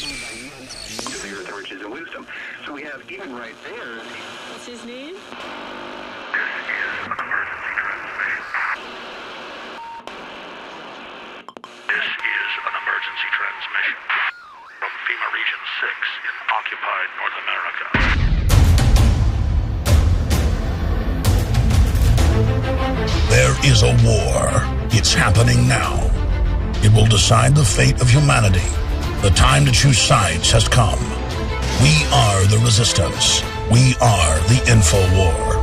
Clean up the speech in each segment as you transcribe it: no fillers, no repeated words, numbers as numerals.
the earth, riches, and wisdom. So we have, even right there... What's his name? This is an emergency transmission from FEMA Region 6 in occupied North America. There is a war. It's happening now. It will decide the fate of humanity. The time to choose sides has come. We are the resistance. We are the info war.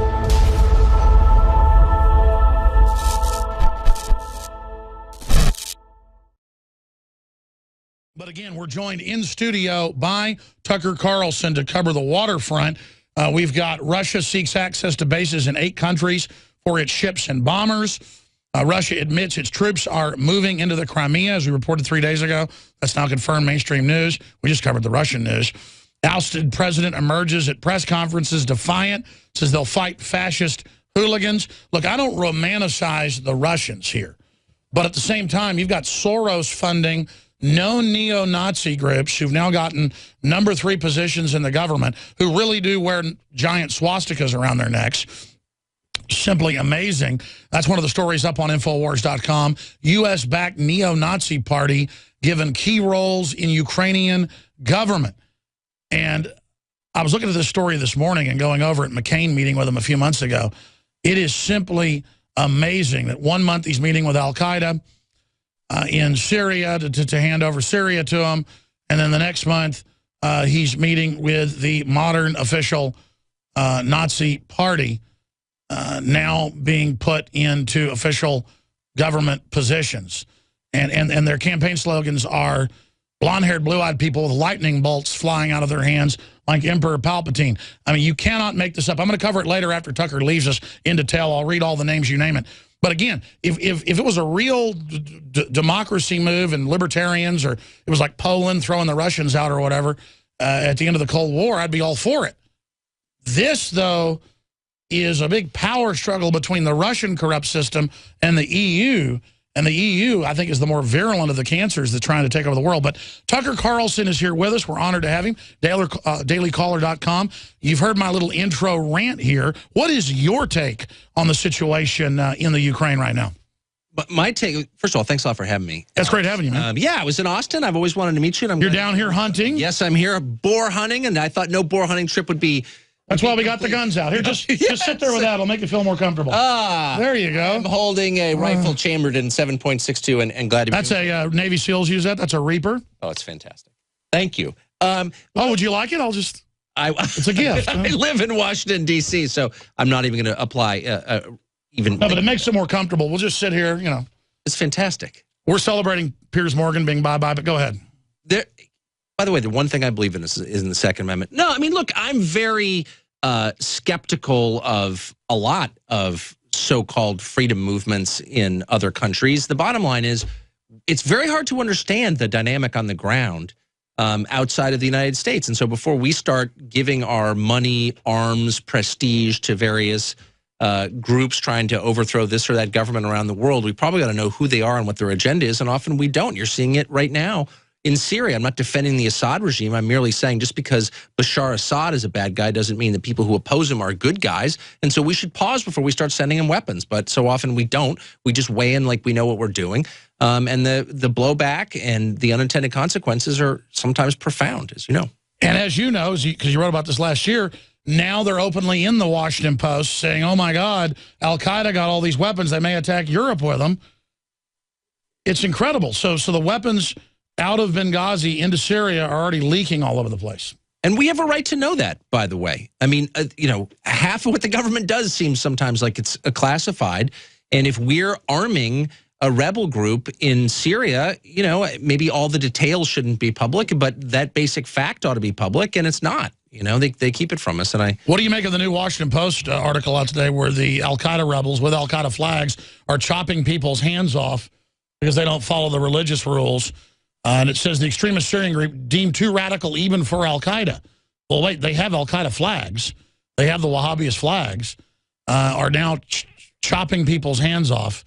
But again, we're joined in studio by Tucker Carlson to cover the waterfront. We've got Russia seeks access to bases in 8 countries for its ships and bombers. Russia admits its troops are moving into the Crimea, as we reported 3 days ago. That's now confirmed mainstream news. We just covered the Russian news. Ousted president emerges at press conferences defiant, says they'll fight fascist hooligans. Look, I don't romanticize the Russians here. But at the same time, you've got Soros funding known neo-Nazi groups who've now gotten number 3 positions in the government, who really do wear giant swastikas around their necks. Simply amazing. That's one of the stories up on Infowars.com. U.S.-backed neo-Nazi party given key roles in Ukrainian government. And I was looking at this story this morning and going over at McCain meeting with him a few months ago. It is simply amazing that 1 month he's meeting with Al-Qaeda in Syria to hand over Syria to him. And then the next month he's meeting with the modern official Nazi party, now being put into official government positions. And their campaign slogans are blonde-haired, blue-eyed people with lightning bolts flying out of their hands like Emperor Palpatine. I mean, you cannot make this up. I'm going to cover it later after Tucker leaves us in detail. I'll read all the names, you name it. But again, if it was a real democracy move and libertarians, or it was like Poland throwing the Russians out or whatever at the end of the Cold War, I'd be all for it. This, though, is a big power struggle between the Russian corrupt system and the EU. And the EU, I think, is the more virulent of the cancers that's trying to take over the world. But Tucker Carlson is here with us. We're honored to have him. DailyCaller.com. You've heard my little intro rant here. What is your take on the situation in the Ukraine right now? But my take, first of all, thanks a lot for having me. That's great having you, man. Yeah, I was in Austin. I've always wanted to meet you. And You're down here hunting? Yes, I'm here boar hunting, and I thought no boar hunting trip would be... That's why we got the guns out. Here, just sit there with that. It'll make you feel more comfortable. There you go. I'm holding a rifle chambered in 7.62 and glad to be... That's a Navy SEALs use that. That's a Reaper. Oh, it's fantastic. Thank you. Would you like it? It's a gift. I live in Washington, D.C., so I'm not even going to apply even... No, but it makes it more comfortable. We'll just sit here, you know. It's fantastic. We're celebrating Piers Morgan being bye-bye, but go ahead. By the way, the one thing I believe in is in the Second Amendment. No, I mean, look, I'm very... skeptical of a lot of so-called freedom movements in other countries. The bottom line is it's very hard to understand the dynamic on the ground outside of the United States. And so before we start giving our money, arms, prestige to various groups trying to overthrow this or that government around the world, we probably got to know who they are and what their agenda is, and often we don't. You're seeing it right now in Syria. I'm not defending the Assad regime. I'm merely saying just because Bashar Assad is a bad guy doesn't mean that people who oppose him are good guys. And so we should pause before we start sending him weapons. But so often we don't. We just weigh in like we know what we're doing. And the blowback and the unintended consequences are sometimes profound, as you know. And as you know, because you wrote about this last year, now they're openly in the Washington Post saying, oh, my God, Al-Qaeda got all these weapons. They may attack Europe with them. It's incredible. So the weapons out of Benghazi into Syria are already leaking all over the place. And we have a right to know that, by the way. I mean, you know, half of what the government does seems sometimes like it's classified. And if we're arming a rebel group in Syria, you know, maybe all the details shouldn't be public, but that basic fact ought to be public, and it's not. You know, they keep it from us. And what do you make of the new Washington Post article out today where the Al-Qaeda rebels with Al-Qaeda flags are chopping people's hands off because they don't follow the religious rules? And it says the extremist Syrian group deemed too radical even for Al-Qaeda. Well, wait, they have Al-Qaeda flags. They have the Wahhabist flags, are now chopping people's hands off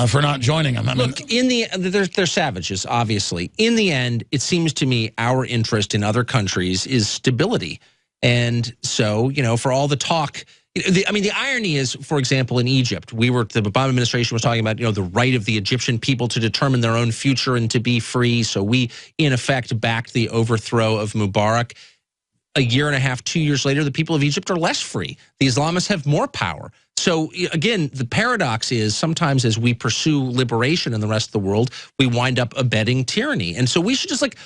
for not joining them. I mean, look, they're savages, obviously. In the end, it seems to me our interest in other countries is stability. And so, you know, for all the talk, I mean, the irony is, for example, in Egypt, the Obama administration was talking about, you know, the right of the Egyptian people to determine their own future and to be free. So we, in effect, backed the overthrow of Mubarak. A year and a half, 2 years later, the people of Egypt are less free. The Islamists have more power. So again, the paradox is sometimes as we pursue liberation in the rest of the world, we wind up abetting tyranny. And so we should just like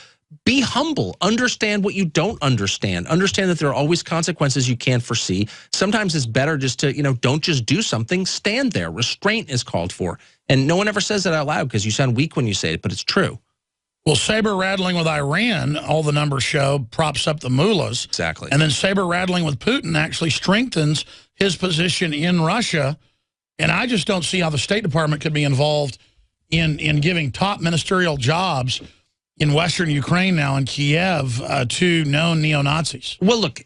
be humble, understand what you don't understand, understand that there are always consequences you can't foresee. Sometimes it's better just to, you know, don't just do something, stand there. Restraint is called for. And no one ever says that out loud because you sound weak when you say it, but it's true. Well, saber rattling with Iran, all the numbers show, props up the mullahs. Exactly. And then saber rattling with Putin actually strengthens his position in Russia. And I just don't see how the State Department could be involved in giving top ministerial jobs in Western Ukraine now in Kiev to known neo-Nazis. Well, look,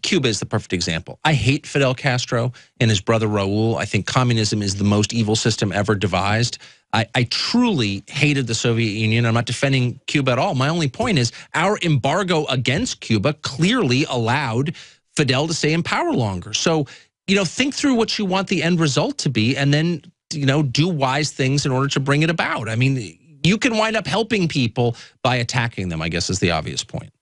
Cuba is the perfect example. I hate Fidel Castro and his brother Raul. I think communism is the most evil system ever devised. I truly hated the Soviet Union. I'm not defending Cuba at all. My only point is our embargo against Cuba clearly allowed Fidel to stay in power longer. So, you know, think through what you want the end result to be and then, you know, do wise things in order to bring it about. I mean, you can wind up helping people by attacking them, I guess is the obvious point.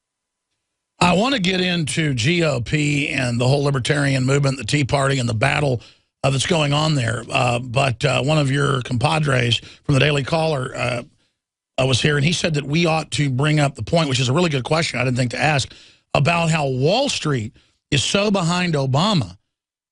I want to get into GOP and the whole libertarian movement, the Tea Party, and the battle that's going on there. But one of your compadres from the Daily Caller was here, and he said that we ought to bring up the point, which is a really good question I didn't think to ask, about how Wall Street is so behind Obama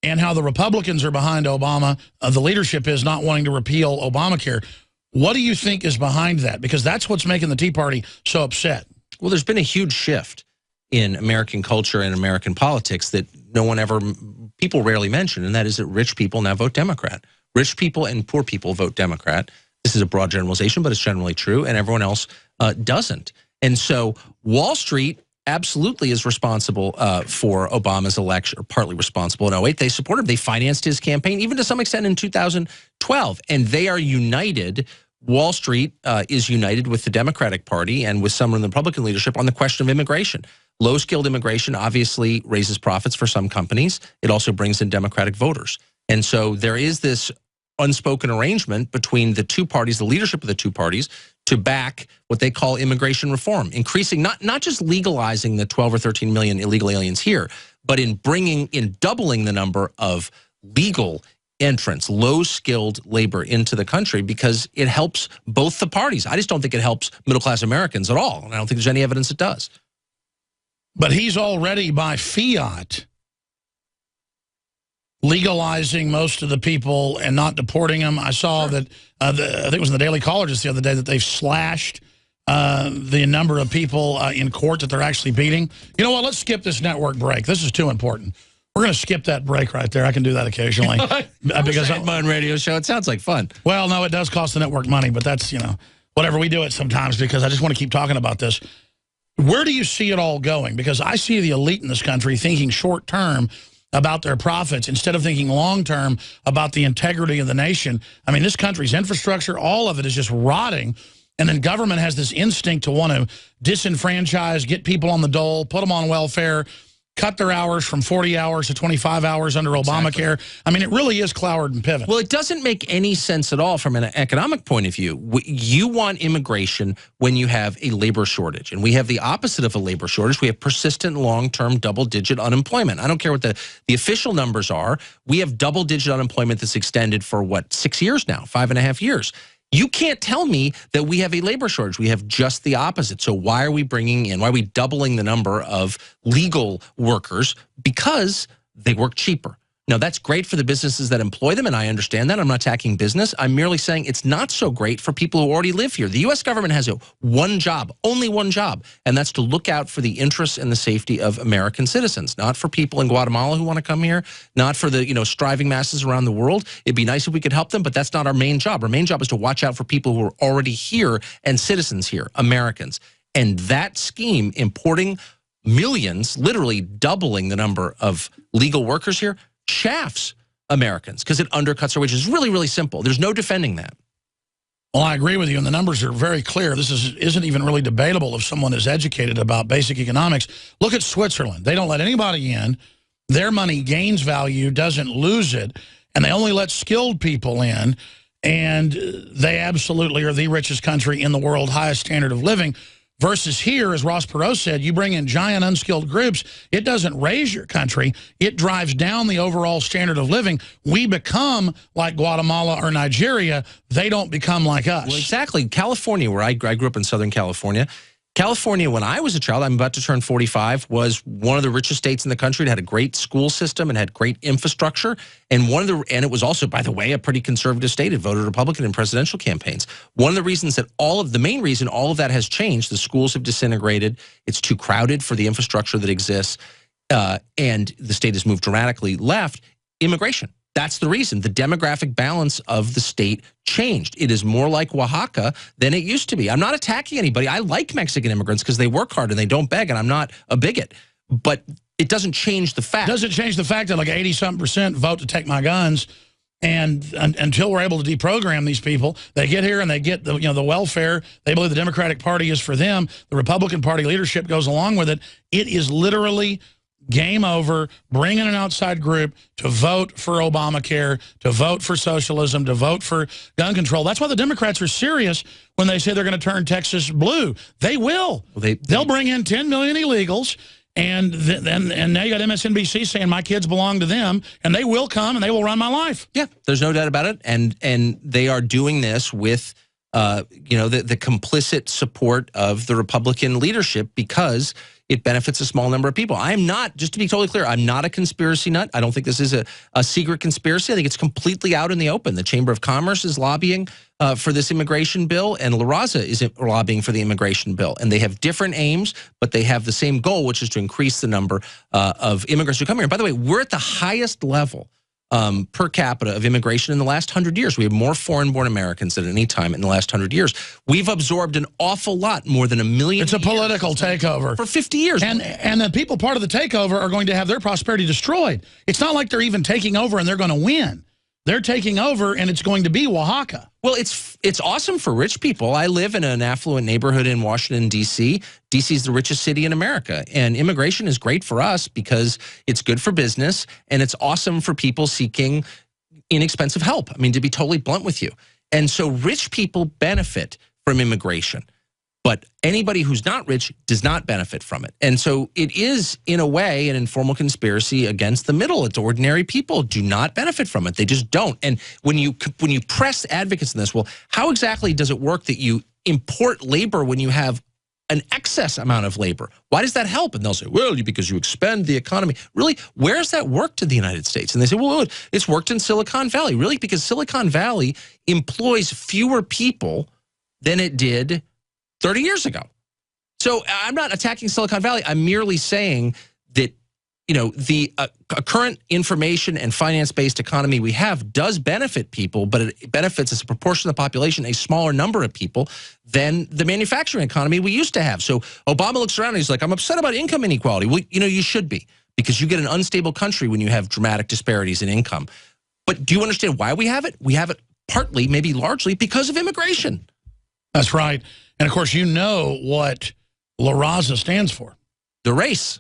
and how the Republicans are behind Obama. The leadership is not wanting to repeal Obamacare. What do you think is behind that? Because that's what's making the Tea Party so upset. Well, there's been a huge shift in American culture and American politics that people rarely mention, and that is that rich people now vote Democrat. Rich people and poor people vote Democrat. This is a broad generalization, but it's generally true, and everyone else doesn't. And so Wall Street absolutely is responsible for Obama's election, or partly responsible in 2008. They supported him. They financed his campaign, even to some extent in 2012, and they are united. Wall Street is united with the Democratic Party and with some in the Republican leadership on the question of immigration. Low-skilled immigration obviously raises profits for some companies. It also brings in Democratic voters. And so there is this unspoken arrangement between the two parties, the leadership of the two parties, to back what they call immigration reform, increasing, not just legalizing the 12 or 13 million illegal aliens here, but in doubling the number of legal entrants, low-skilled labor into the country, because it helps both the parties. I just don't think it helps middle-class Americans at all, and I don't think there's any evidence it does. But he's already, by fiat, legalizing most of the people and not deporting them. I saw that, I think it was in the Daily Caller just the other day, that they've slashed the number of people in court that they're actually beating. You know what? Let's skip this network break. This is too important. We're going to skip that break right there. I can do that occasionally. Because I'm on radio show. It sounds like fun. Well, no, it does cost the network money, but that's, you know, whatever. We do it sometimes because I just want to keep talking about this. Where do you see it all going? Because I see the elite in this country thinking short term about their profits instead of thinking long term about the integrity of the nation. I mean, this country's infrastructure, all of it is just rotting. And then government has this instinct to want to disenfranchise, get people on the dole, put them on welfare, cut their hours from 40 hours to 25 hours under Obamacare. Exactly. I mean, it really is Cloward and Pivot. Well, it doesn't make any sense at all from an economic point of view. You want immigration when you have a labor shortage. And we have the opposite of a labor shortage. We have persistent, long-term, double-digit unemployment. I don't care what the official numbers are. We have double-digit unemployment that's extended for, what, 6 years now, 5.5 years. You can't tell me that we have a labor shortage. We have just the opposite. So why are we why are we doubling the number of legal workers? Because they work cheaper. Now, that's great for the businesses that employ them, and I understand that. I'm not attacking business. I'm merely saying it's not so great for people who already live here. The U.S. government has one job, only one job, and that's to look out for the interests and the safety of American citizens, not for people in Guatemala who want to come here, not for the striving masses around the world. It'd be nice if we could help them, but that's not our main job. Our main job is to watch out for people who are already here and citizens here, Americans. And that scheme, importing millions, literally doubling the number of legal workers here, shafts Americans because it undercuts their wages. It's really, really simple. There's no defending that. Well, I agree with you, and the numbers are very clear. This isn't even really debatable if someone is educated about basic economics. Look at Switzerland. They don't let anybody in. Their money gains value, doesn't lose it, and they only let skilled people in, and they absolutely are the richest country in the world, highest standard of living. Versus here, as Ross Perot said, you bring in giant unskilled groups, it doesn't raise your country, it drives down the overall standard of living. We become like Guatemala or Nigeria, they don't become like us. Well, exactly. California, where I grew up in Southern California, California, when I was a child, I'm about to turn 45, was one of the richest states in the country. It had a great school system and had great infrastructure. And it was also, by the way, a pretty conservative state. It voted Republican in presidential campaigns. One of the reasons that the main reason all of that has changed, the schools have disintegrated. It's too crowded for the infrastructure that exists. And the state has moved dramatically left. Immigration. That's the reason. The demographic balance of the state changed. It is more like Oaxaca than it used to be. I'm not attacking anybody. I like Mexican immigrants because they work hard and they don't beg, and I'm not a bigot. But it doesn't change the fact. It doesn't change the fact that like 80-something% vote to take my guns, and until we're able to deprogram these people, they get here and they get the the welfare. They believe the Democratic Party is for them. The Republican Party leadership goes along with it. It is literally game over. Bring in an outside group to vote for Obamacare, to vote for socialism, to vote for gun control. That's why the Democrats are serious when they say they're going to turn Texas blue. They will. Well, they'll bring in 10 million illegals, and now you got MSNBC saying my kids belong to them, and they will come and they will run my life. Yeah, there's no doubt about it. And they are doing this with the complicit support of the Republican leadership because it benefits a small number of people. I'm not, just to be totally clear, I'm not a conspiracy nut. I don't think this is a secret conspiracy. I think it's completely out in the open. The Chamber of Commerce is lobbying for this immigration bill, and La Raza is lobbying for the immigration bill. And they have different aims, but they have the same goal, which is to increase the number of immigrants who come here. And by the way, we're at the highest level per capita of immigration in the last 100 years. We have more foreign-born Americans than any time in the last 100 years. We've absorbed an awful lot, more than 1 million. It's a political takeover. For 50 years. And the people part of the takeover are going to have their prosperity destroyed. It's not like they're even taking over and they're going to win. They're taking over, and it's going to be Oaxaca. Well, it's awesome for rich people. I live in an affluent neighborhood in Washington, D.C. D.C. is the richest city in America, and immigration is great for us because it's good for business, and it's awesome for people seeking inexpensive help. I mean, to be totally blunt with you. And so rich people benefit from immigration, but anybody who's not rich does not benefit from it. And so it is, in a way, an informal conspiracy against the middle. It's ordinary people do not benefit from it. They just don't. And when you press advocates in this, well, how exactly does it work that you import labor when you have an excess amount of labor? Why does that help? And they'll say, well, because you expand the economy. Really, where's that worked in the United States? And they say, well, it's worked in Silicon Valley. Really? Because Silicon Valley employs fewer people than it did 30 years ago. So I'm not attacking Silicon Valley. I'm merely saying that, the current information and finance-based economy we have does benefit people, but it benefits as a proportion of the population, a smaller number of people than the manufacturing economy we used to have. So Obama looks around and he's like, I'm upset about income inequality. Well, you should be, because you get an unstable country when you have dramatic disparities in income. But do you understand why we have it? We have it partly, maybe largely, because of immigration. That's right. And, of course, you know what La Raza stands for. The race.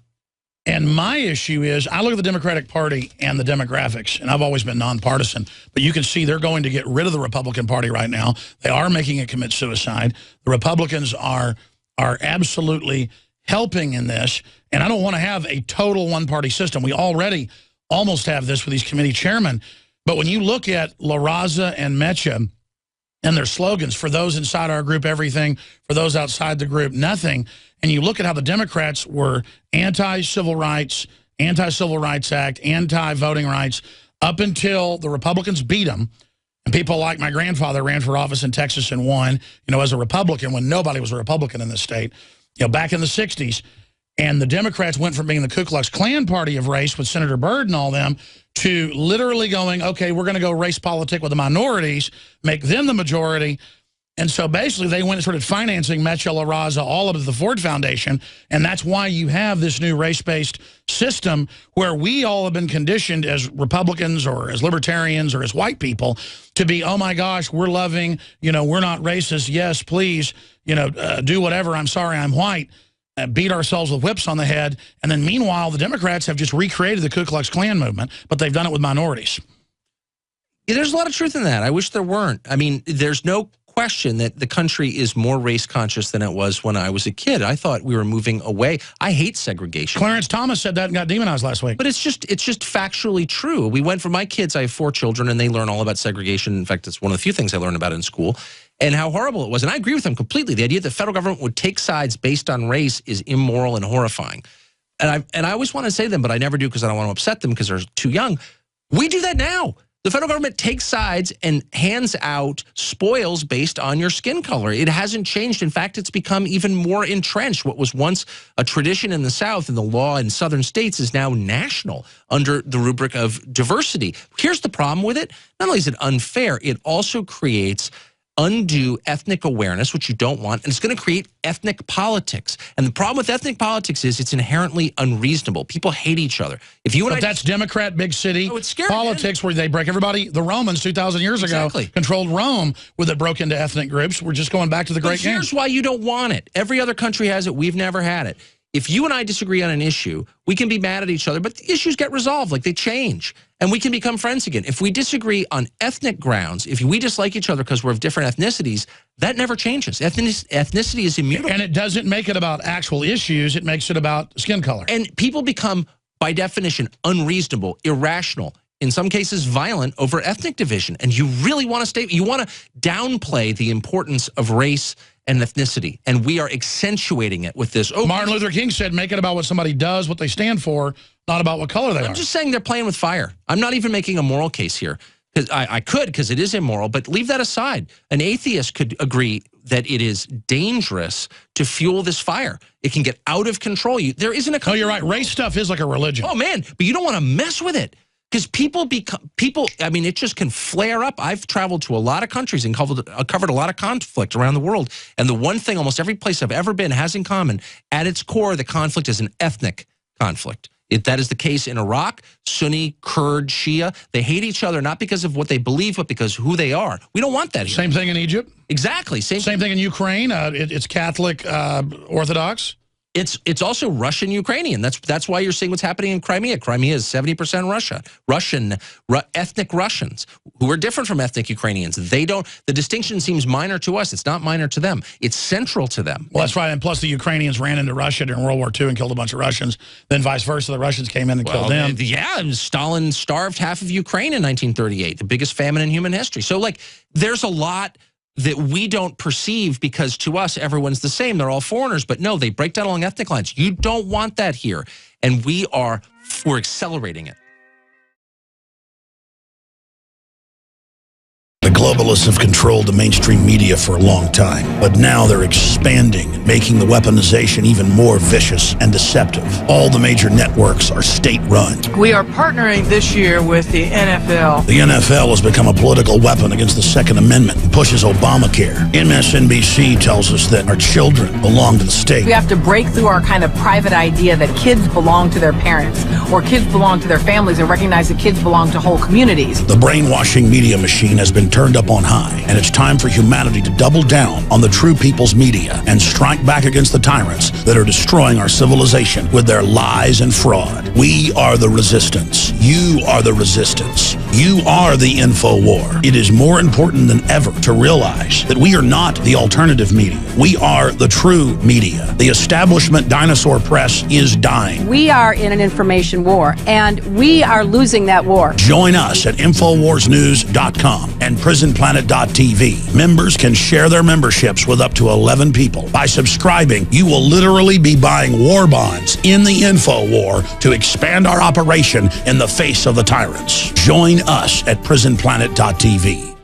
And my issue is I look at the Democratic Party and the demographics, and I've always been nonpartisan, but you can see they're going to get rid of the Republican Party right now. They are making it commit suicide. The Republicans are absolutely helping in this, and I don't want to have a total one-party system. We already almost have this with these committee chairmen. But when you look at La Raza and Mecha and their slogans, for those inside our group, everything, for those outside the group, nothing, and you look at how the Democrats were anti-civil rights, anti-Civil Rights Act, anti-voting rights, up until the Republicans beat them, and people like my grandfather ran for office in Texas and won, as a Republican when nobody was a Republican in the state, back in the 60s. And the Democrats went from being the Ku Klux Klan party of race with Senator Byrd and all them to literally going, okay, we're going to go race politic with the minorities, make them the majority. And so basically they went and started financing Mecha La Raza, all of the Ford Foundation, and that's why you have this new race-based system where we all have been conditioned as Republicans or as libertarians or as white people to be, oh my gosh, we're loving, you know, we're not racist, yes, please, you know, do whatever, I'm sorry, I'm white, beat ourselves with whips on the head. And then meanwhile, the Democrats have just recreated the Ku Klux Klan movement, but they've done it with minorities. Yeah, there's a lot of truth in that. I wish there weren't. I mean, there's no question that the country is more race conscious than it was when I was a kid. I thought we were moving away. I hate segregation. Clarence Thomas said that and got demonized last week. But it's just factually true. We went from my kids, I have 4 children, and they learn all about segregation. In fact, it's one of the few things I learned about in school, and how horrible it was. And I agree with them completely. The idea that the federal government would take sides based on race is immoral and horrifying. And I always want to say them, but I never do because I don't want to upset them because they're too young. We do that now. The federal government takes sides and hands out spoils based on your skin color. It hasn't changed. In fact, it's become even more entrenched. What was once a tradition in the South and the law in southern states is now national under the rubric of diversity. Here's the problem with it. Not only is it unfair, it also creates undue ethnic awareness, which you don't want, and it's going to create ethnic politics. And the problem with ethnic politics is it's inherently unreasonable. People hate each other. If you and that's Democrat, big city it's scary, politics, where they break everybody. The Romans 2,000 years ago controlled Rome, where they broke into ethnic groups. We're just going back to the great game. Here's why you don't want it. Every other country has it. We've never had it. If you and I disagree on an issue, we can be mad at each other, but the issues get resolved, like they change, and we can become friends again. If we disagree on ethnic grounds, if we dislike each other because we're of different ethnicities, that never changes. Ethnicity is immutable. And it doesn't make it about actual issues. It makes it about skin color. And people become, by definition, unreasonable, irrational, in some cases violent over ethnic division. And you really want to you want to downplay the importance of race and ethnicity, and we are accentuating it with this. Oh, Martin Luther King said, make it about what somebody does, what they stand for, not about what color they are. I'm just saying they're playing with fire. I'm not even making a moral case here. I could, because it is immoral, but leave that aside. An atheist could agree that it is dangerous to fuel this fire. It can get out of control. There isn't a... No, you're right. Race stuff is like a religion. Oh, man, but you don't want to mess with it. Because people, I mean, it just can flare up. I've traveled to a lot of countries and covered a lot of conflict around the world. And the one thing almost every place I've ever been has in common, at its core, the conflict is an ethnic conflict. That is the case in Iraq, Sunni, Kurd, Shia. They hate each other not because of what they believe, but because of who they are. We don't want that here. Same thing in Egypt? Exactly. Same thing in Ukraine. It's Catholic Orthodox. It's also Russian Ukrainian. That's why you're seeing what's happening in Crimea. Crimea is 70% ethnic Russians who are different from ethnic Ukrainians. The distinction seems minor to us. It's not minor to them. It's central to them. Well, that's right. And plus the Ukrainians ran into Russia during World War II and killed a bunch of Russians. Then vice versa, the Russians came in and killed them. Yeah, and Stalin starved half of Ukraine in 1938, the biggest famine in human history. So like there's a lot that we don't perceive because to us, everyone's the same. They're all foreigners. But no, they break down along ethnic lines. You don't want that here. And we're accelerating it. The globalists have controlled the mainstream media for a long time, but now they're expanding, making the weaponization even more vicious and deceptive. All the major networks are state-run. We are partnering this year with the NFL. The NFL has become a political weapon against the Second Amendment and pushes Obamacare. MSNBC tells us that our children belong to the state. We have to break through our kind of private idea that kids belong to their parents or kids belong to their families and recognize that kids belong to whole communities. The brainwashing media machine has been turned up on high, and it's time for humanity to double down on the true people's media and strike back against the tyrants that are destroying our civilization with their lies and fraud. We are the resistance. You are the resistance. You are the info war. It is more important than ever to realize that we are not the alternative media. We are the true media. The establishment dinosaur press is dying. We are in an information war, and we are losing that war. Join us at InfoWarsNews.com and PrisonPlanet.tv. Members can share their memberships with up to 11 people. By subscribing, you will literally be buying war bonds in the info war to expand our operation in the face of the tyrants. Join us at PrisonPlanet.tv.